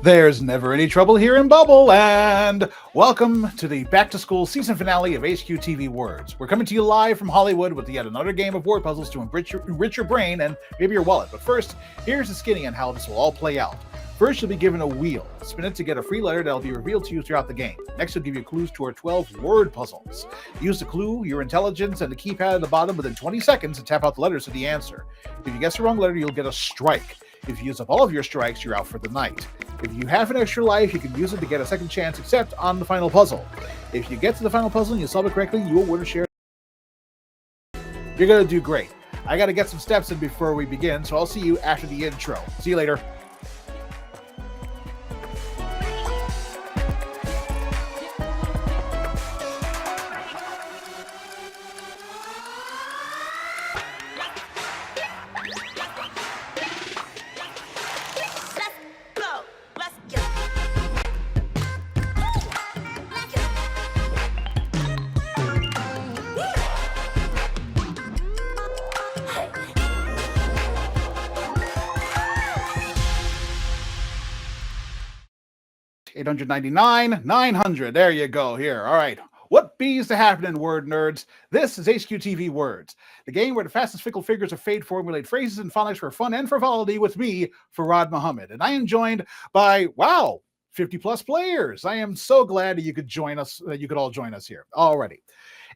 There's never any trouble here in Bubble Land. Welcome to the Back to School season finale of HQTV Words. We're coming to you live from Hollywood with yet another game of word puzzles to enrich your brain and maybe your wallet. But first, here's the skinny on how this will all play out. First, you'll be given a wheel. Spin it to get a free letter that'll be revealed to you throughout the game. Next, we'll give you clues to our 12 word puzzles. Use the clue, your intelligence, and the keypad at the bottom within 20 seconds to tap out the letters to the answer. If you guess the wrong letter, you'll get a strike. If you use up all of your strikes, you're out for the night. If you have an extra life, you can use it to get a second chance, except on the final puzzle. If you get to the final puzzle and you solve it correctly, you will win a share. You're going to do great. I got to get some steps in before we begin, so I'll see you after the intro. See you later. $899, $900. There you go. Here. All right. What bees to happen in word nerds? This is HQTV Words, the game where the fastest fickle figures of fate formulate phrases and phonics for fun and frivolity with me, Farad Muhammad. And I am joined by, 50 plus players. I am so glad that you could join us, that you could all join us here already.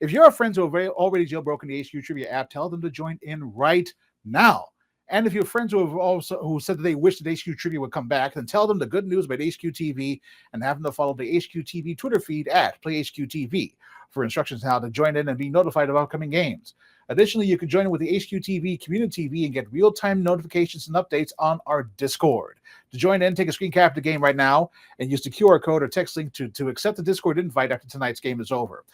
If you have friends who have already jailbroken the HQ Trivia app, tell them to join in right now. And if you have friends who said that they wish that HQ Trivia would come back, then tell them the good news about HQTV and have them to follow the HQTV Twitter feed at PlayHQTV for instructions on how to join in and be notified of upcoming games. Additionally, you can join in with the HQTV Community TV and get real-time notifications and updates on our Discord. To join in, take a screen cap of the game right now and use the QR code or text link to accept the Discord invite after tonight's game is over.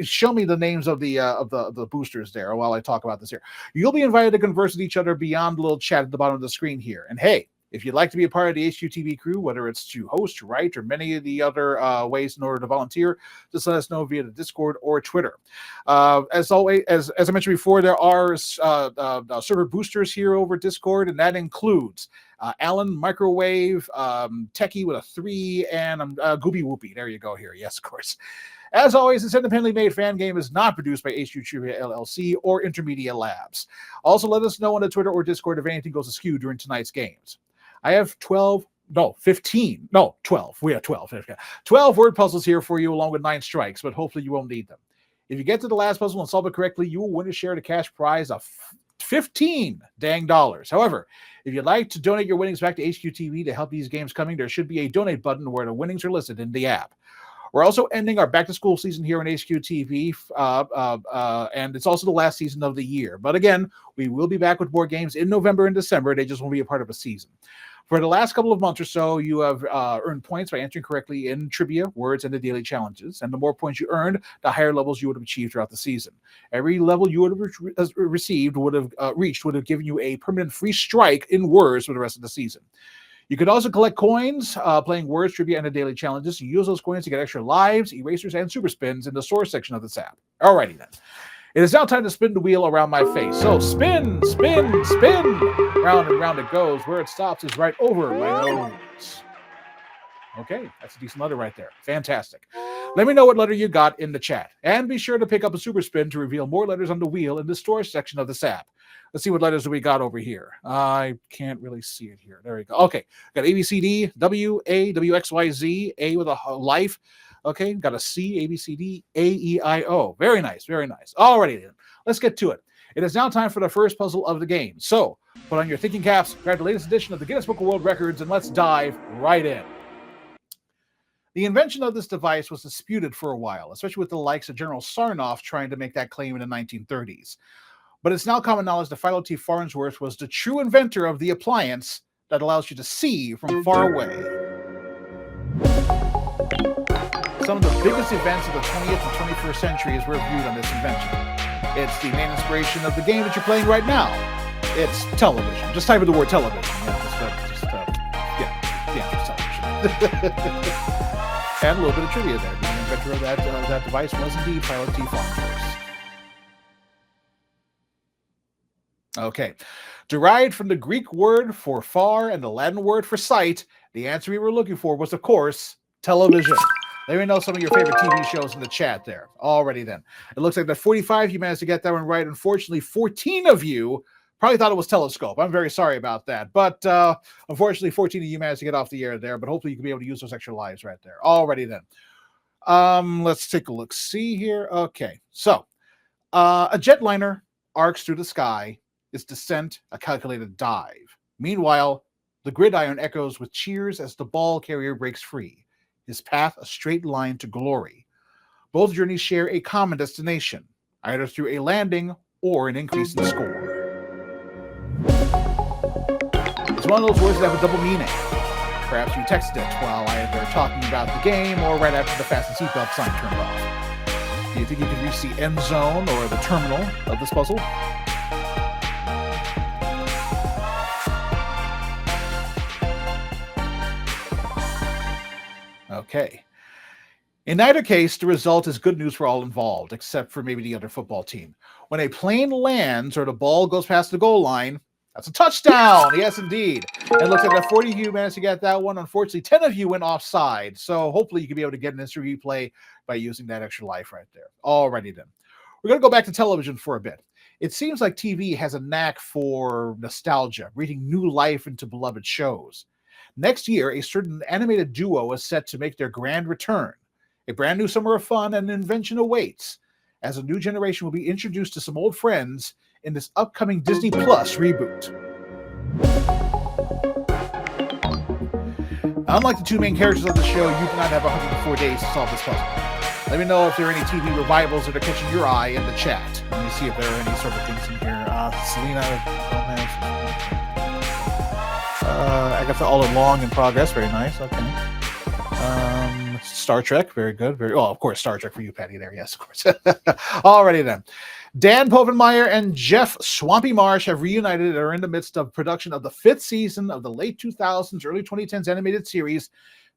Show me the names of the boosters there while I talk about this here. You'll be invited to converse with each other beyond the little chat at the bottom of the screen here. And hey, if you'd like to be a part of the HQTV crew, whether it's to host, write, or many of the other ways in order to volunteer, just let us know via the Discord or Twitter. As always, as I mentioned before, there are server boosters here over Discord, and that includes Alan Microwave, Techie with a 3, and Gooby Whoopie. There you go here. Yes, of course. As always, this independently made fan game is not produced by HQ Trivia LLC or Intermedia Labs. Also, let us know on the Twitter or Discord if anything goes askew during tonight's games. I have 12 word puzzles here for you, along with 9 strikes, but hopefully you won't need them. If you get to the last puzzle and solve it correctly, you will win a share of the cash prize of $15 dang dollars. However, if you'd like to donate your winnings back to HQTV to help these games coming, there should be a donate button where the winnings are listed in the app. We're also ending our back-to-school season here on HQTV, and it's also the last season of the year. But again, we will be back with more games in November and December. They just won't be a part of a season. For the last couple of months or so, you have earned points by answering correctly in trivia, words, and the daily challenges. And the more points you earned, the higher levels you would have achieved throughout the season. Every level you would have reached would have given you a permanent free strike in words for the rest of the season. You could also collect coins playing words, trivia, and the daily challenges. You use those coins to get extra lives, erasers, and super spins in the source section of this app. Alrighty then. It is now time to spin the wheel around my face. So spin, spin, spin. Round and round it goes. Where it stops is right over my nose. Okay, that's a decent letter right there. Fantastic. Let me know what letter you got in the chat. And be sure to pick up a super spin to reveal more letters on the wheel in the storage section of this app. Let's see what letters we got over here. I can't really see it here. There we go. Okay, got A, B, C, D, W, A, W, X, Y, Z, A with a life. Okay, got a C, A, B, C, D, A, E, I, O. Very nice, very nice. Alrighty then, let's get to it. It is now time for the first puzzle of the game. So, put on your thinking caps, grab the latest edition of the Guinness Book of World Records, and let's dive right in. The invention of this device was disputed for a while, especially with the likes of General Sarnoff trying to make that claim in the 1930s. But it's now common knowledge that Philo T. Farnsworth was the true inventor of the appliance that allows you to see from far away. Some of the biggest events of the 20th and 21st centuries were viewed on this invention. It's the main inspiration of the game that you're playing right now. It's television. Just type in the word television. Just television. And a little bit of trivia there. The inventor of that device was indeed Philo T. Farnsworth. Okay. Derived from the Greek word for far and the Latin word for sight, the answer we were looking for was, of course, television. Let me know some of your favorite TV shows in the chat there. Already then. It looks like that 45 you managed to get that one right. Unfortunately, 14 of you probably thought it was Telescope. I'm very sorry about that. But unfortunately, 14 of you managed to get off the air there. But hopefully you can be able to use those extra lives right there. Already then. Let's take a look. See here. Okay. So a jetliner arcs through the sky. Its descent, a calculated dive. Meanwhile, the gridiron echoes with cheers as the ball carrier breaks free. His path a straight line to glory. Both journeys share a common destination, either through a landing or an increase in score. It's one of those words that have a double meaning. Perhaps you texted it while either talking about the game or right after the fasten seatbelt sign turned off. Do you think you can reach the end zone or the terminal of this puzzle? Okay. In neither case, the result is good news for all involved, except for maybe the other football team. When a plane lands or the ball goes past the goal line, that's a touchdown. Yes, indeed. And it looks like that 40 of you managed to get that one. Unfortunately, 10 of you went offside. So hopefully you can be able to get an instant replay by using that extra life right there. Alrighty then. We're going to go back to television for a bit. It seems like TV has a knack for nostalgia, breathing new life into beloved shows. Next year, a certain animated duo is set to make their grand return. A brand new summer of fun and invention awaits, as a new generation will be introduced to some old friends in this upcoming Disney Plus reboot. Unlike the two main characters of the show, you do not have 104 days to solve this puzzle. Let me know if there are any TV revivals that are catching your eye in the chat. Let me see if there are any sort of things in here. Selena Gomez. Agatha All Along in progress. Very nice. Okay. Star Trek. Very good. Of course, Star Trek for you, Patty. There. Yes, of course. Alrighty then. Dan Povenmire and Jeff Swampy Marsh have reunited and are in the midst of production of the 5th season of the late 2000s, early 2010s animated series,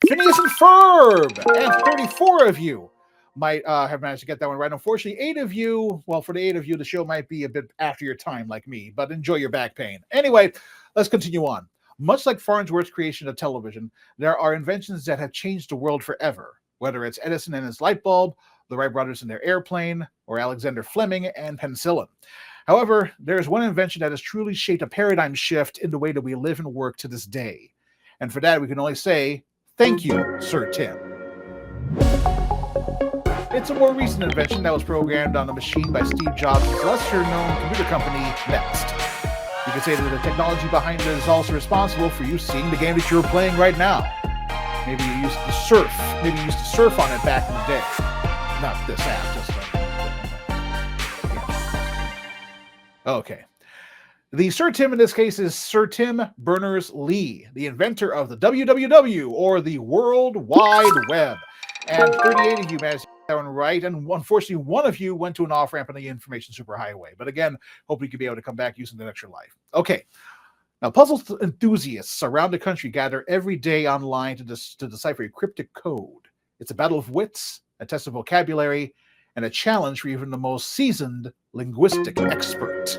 Phineas and Ferb. And 34 of you might have managed to get that one right. Unfortunately, 8 of you, well, for the 8 of you, the show might be a bit after your time like me, but enjoy your back pain. Anyway, let's continue on. Much like Farnsworth's creation of television, there are inventions that have changed the world forever, whether it's Edison and his light bulb, the Wright brothers and their airplane, or Alexander Fleming and penicillin. However, there is one invention that has truly shaped a paradigm shift in the way that we live and work to this day. And for that, we can only say, thank you, Sir Tim. It's a more recent invention that was programmed on a machine by Steve Jobs' lesser-known computer company, Next. You could say that the technology behind it is also responsible for you seeing the game that you're playing right now. Maybe you used to surf. Maybe you used to surf on it back in the day. Not this app, just okay. The Sir Tim in this case is Sir Tim Berners-Lee, the inventor of the WWW, or the World Wide Web. And 38 of you managed to get that one right, and unfortunately, one of you went to an off-ramp on the information superhighway. But again, hopefully you could be able to come back using that extra life. Okay. Now, puzzle enthusiasts around the country gather every day online to decipher a cryptic code. It's a battle of wits, a test of vocabulary, and a challenge for even the most seasoned linguistic expert.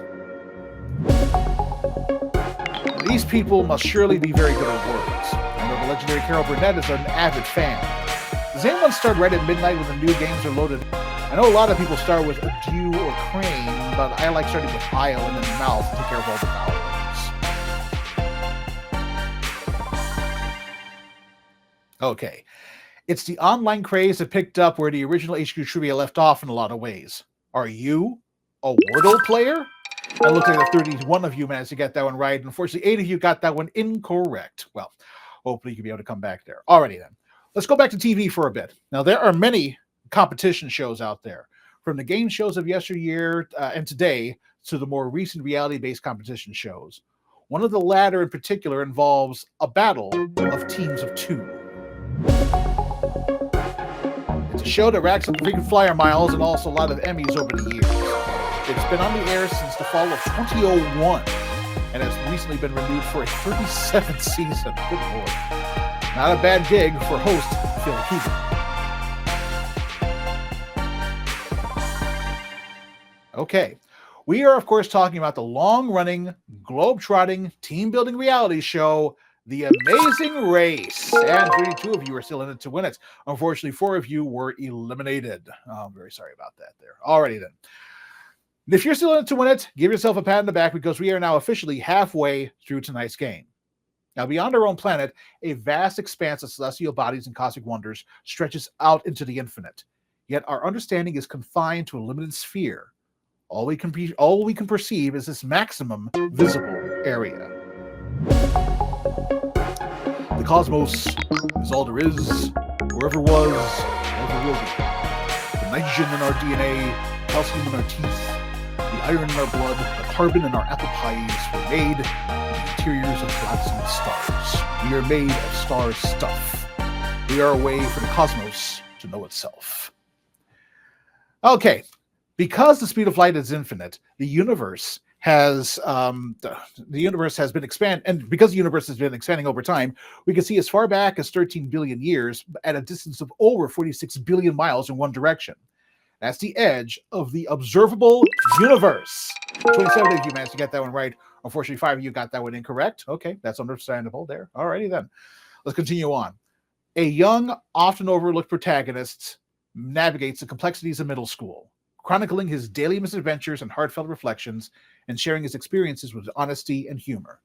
Now, these people must surely be very good at words. I know the legendary Carol Burnett is an avid fan. Does anyone start right at midnight when the new games are loaded? I know a lot of people start with adieu or crane, but I like starting with aisle and then mouth to take care of all the vowels. Okay. It's the online craze that picked up where the original HQ trivia left off in a lot of ways. Are you a Wordle player? It looks like 31 of you managed to get that one right. Unfortunately, 8 of you got that one incorrect. Well, hopefully you can be able to come back there. Alrighty then. Let's go back to TV for a bit. Now, there are many competition shows out there, from the game shows of yesteryear and today to the more recent reality-based competition shows. One of the latter in particular involves a battle of teams of 2. It's a show that racks up frequent flyer miles and also a lot of Emmys over the years. It's been on the air since the fall of 2001 and has recently been renewed for a 37th season. Good Lord. Not a bad gig for host Phil Keegan. Okay. We are, of course, talking about the long-running, globe-trotting, team-building reality show, The Amazing Race. And 32 of you are still in it to win it. Unfortunately, 4 of you were eliminated. Oh, I'm very sorry about that there. Alrighty then. If you're still in it to win it, give yourself a pat on the back because we are now officially halfway through tonight's game. Now, beyond our own planet, a vast expanse of celestial bodies and cosmic wonders stretches out into the infinite. Yet our understanding is confined to a limited sphere. All we can perceive is this maximum visible area. The cosmos is all there is, or ever was, ever will be. The nitrogen in our DNA, calcium in our teeth, the iron in our blood, the carbon in our apple pies were made in the interiors of galaxies and stars. We are made of star stuff. We are a way for the cosmos to know itself. Okay. Because the speed of light is infinite, the universe has been expanding, and because the universe has been expanding over time, we can see as far back as 13 billion years at a distance of over 46 billion miles in one direction. That's the edge of the observable universe. 27 of you managed to get that one right. Unfortunately, 5 of you got that one incorrect. Okay, that's understandable there. Alrighty then. Let's continue on. A young, often overlooked protagonist navigates the complexities of middle school, chronicling his daily misadventures and heartfelt reflections, and sharing his experiences with honesty and humor.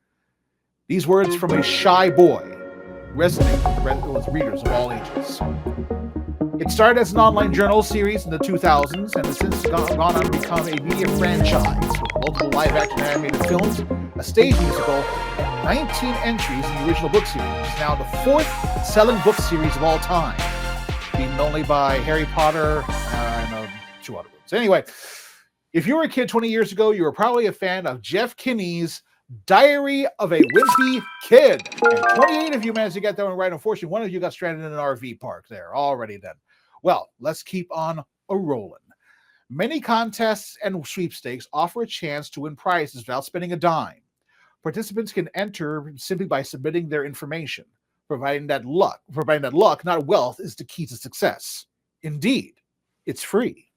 These words from a shy boy resonate with readers of all ages. It started as an online journal series in the 2000s and has since gone on to become a media franchise with multiple live-action animated films, a stage musical, and 19 entries in the original book series. It's now the 4th selling book series of all time, beaten only by Harry Potter and 2 other books. Anyway, if you were a kid 20 years ago, you were probably a fan of Jeff Kinney's Diary of a Wimpy Kid. And 28 of you managed to get that one right. Unfortunately, 1 of you got stranded in an RV park there already then. Well, let's keep on a-rolling. Many contests and sweepstakes offer a chance to win prizes without spending a dime. Participants can enter simply by submitting their information, providing that luck, not wealth, is the key to success. Indeed, it's free.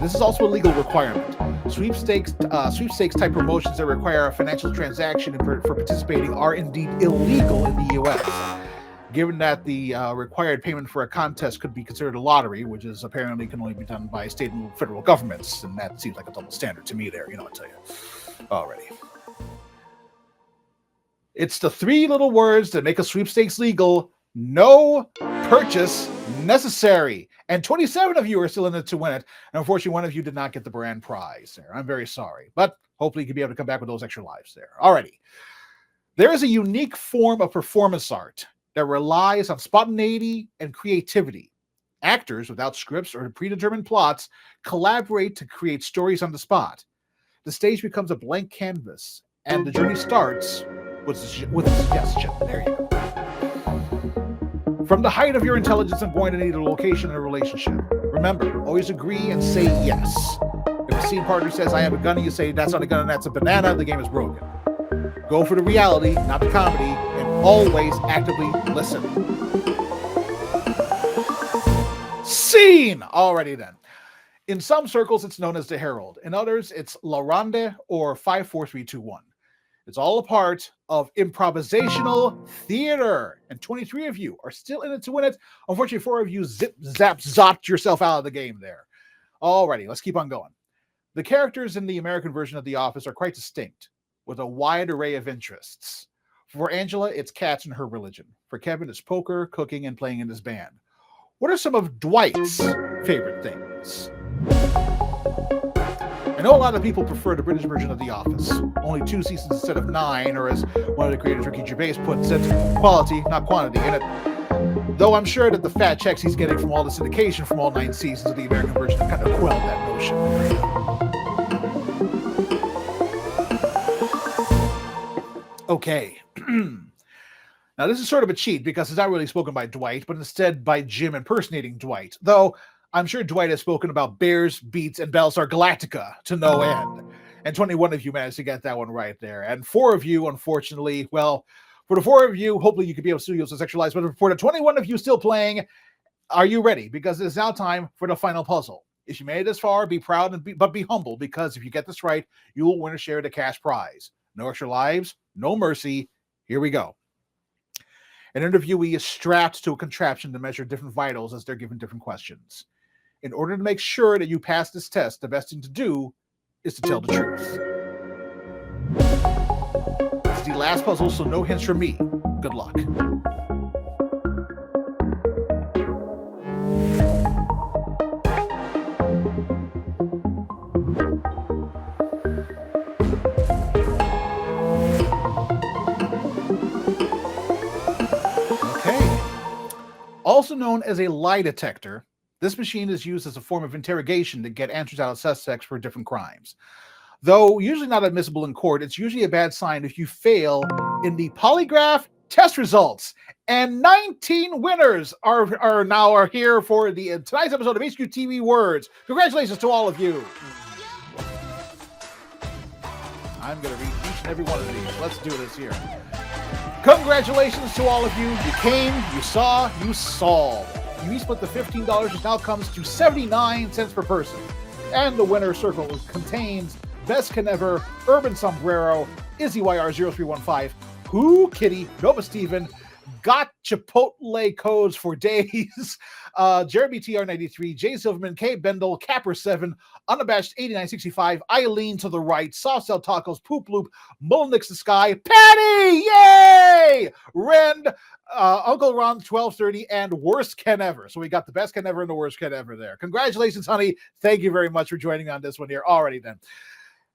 This is also a legal requirement. Sweepstakes type promotions that require a financial transaction for participating are indeed illegal in the U.S., given that the required payment for a contest could be considered a lottery, which is apparently can only be done by state and federal governments, and that seems like a double standard to me there, I'll tell you already. It's the 3 little words that make a sweepstakes legal: no purchase necessary. And 27 of you are still in it to win it. And unfortunately, 1 of you did not get the grand prize there. I'm very sorry, but hopefully you can be able to come back with those extra lives there. Alrighty. There is a unique form of performance art that relies on spontaneity and creativity. Actors, without scripts or predetermined plots, collaborate to create stories on the spot. The stage becomes a blank canvas, and the journey starts with a suggestion. There you go. From the height of your intelligence, I'm going to need a location and a relationship. Remember, always agree and say yes. If a scene partner says, I have a gun, and you say, that's not a gun and that's a banana, the game is broken. Go for the reality, not the comedy, and always actively listen. Scene! Alrighty then. In some circles, it's known as the Herald. In others, it's La Ronde or 5-4-3-2-1. It's all a part of improvisational theater. And 23 of you are still in it to win it. Unfortunately, 4 of you zopped yourself out of the game there. Alrighty, let's keep on going. The characters in the American version of The Office are quite distinct, with a wide array of interests. For Angela, it's cats and her religion. For Kevin, it's poker, cooking, and playing in his band. What are some of Dwight's favorite things? I know a lot of people prefer the British version of The Office. Only 2 seasons instead of 9, or as one of the creators, Ricky Gervais, puts it, quality, not quantity in it. Though I'm sure that the fat checks he's getting from all the syndication from all 9 seasons of the American version kind of quelled that notion. Okay. Now, this is sort of a cheat because it's not really spoken by Dwight, but instead by Jim impersonating Dwight. Though, I'm sure Dwight has spoken about Bears, Beats, and Battlestar Galactica to no end. And 21 of you managed to get that one right there. And 4 of you, unfortunately, well, for the 4 of you, hopefully you could be able to use those extra lives. But for the 21 of you still playing, are you ready? Because it is now time for the final puzzle. If you made it this far, be proud but be humble, because if you get this right, you will win a share of the cash prize. No extra lives, no mercy. Here we go. An interviewee is strapped to a contraption to measure different vitals as they're given different questions. In order to make sure that you pass this test, the best thing to do is to tell the truth. It's the last puzzle, so no hints from me. Good luck. Also known as a lie detector, this machine is used as a form of interrogation to get answers out of suspects for different crimes. Though usually not admissible in court, it's usually a bad sign if you fail in the polygraph test results. And 19 winners are here for tonight's episode of HQTV Words. Congratulations to all of you. I'm going to read each and every one of these. Let's do this here. Congratulations to all of you. You came, you saw, you solved. You each split the $15, which now comes to 79 cents per person. And the winner circle contains Best Can Ever, Urban Sombrero, Izzy YR0315, Who Kitty, Nova Steven, Got Chipotle Codes for Days, Jeremy TR93, Jay Silverman, K Bendel, Capper7, Unabashed 8965, Eileen to the right, Soft Cell Tacos, Poop Loop, Mullenix the Sky, Patty, yay! Rend, Uncle Ron 1230, and Worst Can Ever. So we got the Best Can Ever and the Worst Can Ever there. Congratulations, honey. Thank you very much for joining me on this one here. Alrighty then.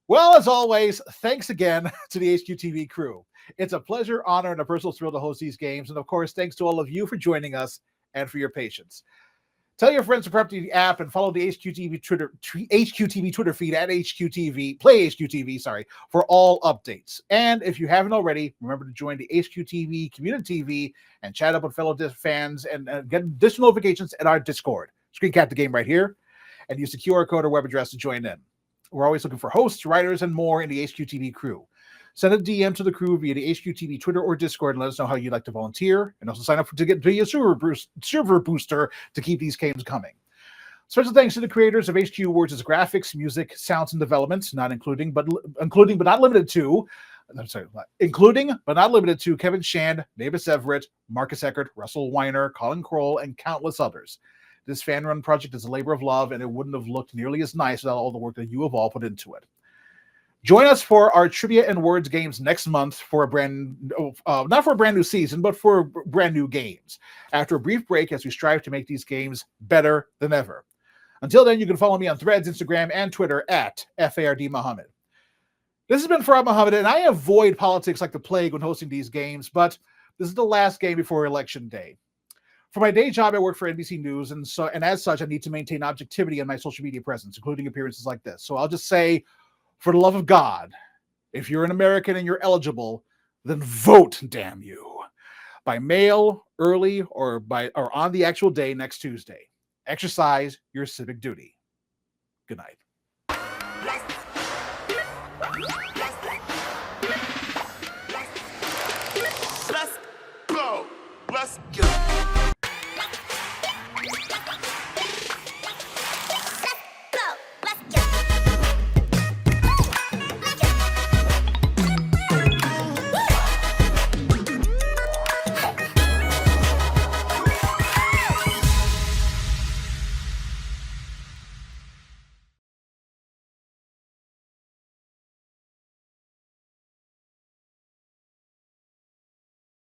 Well, as always, thanks again to the HQTV crew. It's a pleasure, honor, and a personal thrill to host these games. And of course, thanks to all of you for joining us and for your patience. Tell your friends to prep the app and follow the HQTV Twitter feed at HQTV, play HQTV, for all updates. And if you haven't already, remember to join the HQTV Community TV and chat up with fellow fans and get additional notifications at our Discord. Screen cap the game right here and use the QR code or web address to join in. We're always looking for hosts, writers, and more in the HQTV crew. Send a DM to the crew via the HQTV Twitter or Discord and let us know how you'd like to volunteer. And also sign up to be a server booster to keep these games coming. Special thanks to the creators of HQ Words' graphics, music, sounds, and development, including but not limited to Kevin Shand, Mavis Everett, Marcus Eckert, Russell Weiner, Colin Kroll, and countless others. This fan-run project is a labor of love, and it wouldn't have looked nearly as nice without all the work that you have all put into it. Join us for our Trivia and Words games next month for not for a brand new season, but for brand new games. After a brief break as we strive to make these games better than ever. Until then, you can follow me on Threads, Instagram, and Twitter at FARD Muhammad. This has been Farad Muhammad, and I avoid politics like the plague when hosting these games, but this is the last game before Election Day. For my day job, I work for NBC News, and as such, I need to maintain objectivity in my social media presence, including appearances like this. So I'll just say, for the love of God, if you're an American and you're eligible, then vote, damn you. By mail, early, or on the actual day next Tuesday. Exercise your civic duty. Good night.